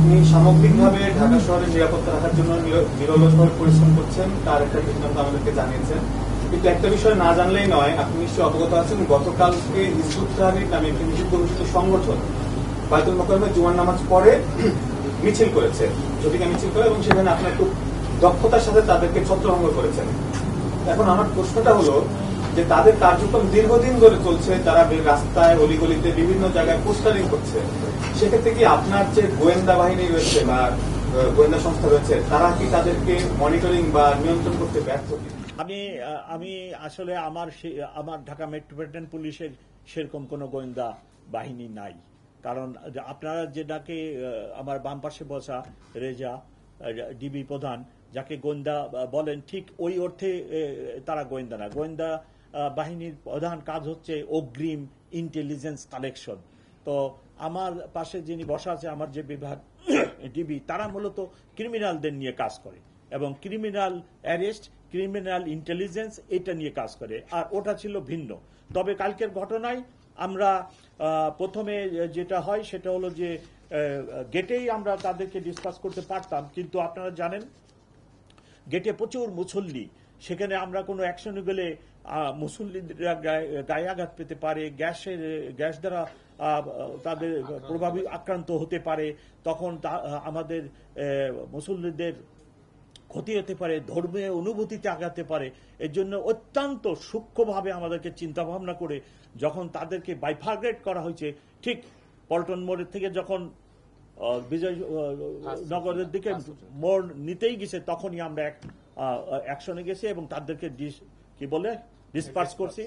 আপনি সামগ্রিকভাবে ঢাকা শহরের নিরাপত্তা রাখার জন্য নিরলসভাবে পরিশ্রম করছেন, তার একটা দৃষ্টান্ত আমাদেরকে জানিয়েছেন। কিন্তু একটা বিষয় না জানলেই নয়, আপনি নিশ্চয়ই অবগত আছেন, গতকালকে হিজবুত তাহরীর নামে একটি নিষিদ্ধ ঘোষিত সংগঠন বায়তুল মোকাররমে জুমার নামাজ পড়ে মিছিল করেছে, ঝটিকা মিছিল করে, এবং সেখানে আপনার খুব দক্ষতার সাথে তাদেরকে ছত্রভঙ্গ করেছেন। এখন আমার প্রশ্নটা হলো যে তাদের কার্যক্রম দীর্ঘদিন ধরে চলছে, তারা রাস্তায় অলিগলিতে বিভিন্ন জায়গায় পোস্টারিং করছে, সেক্ষেত্রে কি আপনার যে গোয়েন্দা বাহিনী রয়েছে বা গোয়েন্দা সংস্থা রয়েছে, তারা কি তাদেরকে মনিটরিং বা নিয়ন্ত্রণ করতে ব্যর্থ? আমি আসলে আমার ঢাকা মেট্রোপলিটন পুলিশের সেরকম কোনো গোয়েন্দা বাহিনী নাই। কারণ আপনারা যেটাকে আমার বাম পাশে বসা রেজা ডিবি প্রধান যাকে গোয়েন্দা বলেন, ঠিক ওই অর্থে তারা গোয়েন্দা না। গোয়েন্দা বাহিনীর প্রধান কাজ হচ্ছে অগ্রিম ইন্টেলিজেন্স কালেকশন। তো আমার পাশে যিনি বসা আছে, আমার যে বিভাগ ডিবি, তারা মূলত ক্রিমিনালদের নিয়ে কাজ করে এবং ক্রিমিনাল অ্যারেস্ট, ক্রিমিনাল ইন্টেলিজেন্স এটা নিয়ে কাজ করে, আর ওটা ছিল ভিন্ন। তবে কালকের ঘটনায় আমরা প্রথমে যেটা হয় সেটা হলো যে গেটেই আমরা তাদেরকে ডিসকাস করতে পারতাম, কিন্তু আপনারা জানেন গেটে প্রচুর মুসল্লি, সেখানে আমরা কোনো অ্যাকশনে গেলে মুসল্লিরা গায়ে আঘাত পেতে পারে, গ্যাস দ্বারা তাদের প্রভাবিত আক্রান্ত হতে পারে, তখন আমাদের মুসল্লিদের ক্ষতি হতে পারে, ধর্মীয় অনুভূতিতে আঘাতে পারে। এর জন্য অত্যন্ত সূক্ষ্মভাবে আমাদেরকে চিন্তা ভাবনা করে যখন তাদেরকে বাইফার্গেট করা হয়েছে, ঠিক পল্টন মোড়ের থেকে যখন বিজয়নগরের দিকে মোড় নিতেই গেছে, তখনই আমরা অ্যাকশনে গেছি এবং তাদেরকে ডিসপার্স করছি।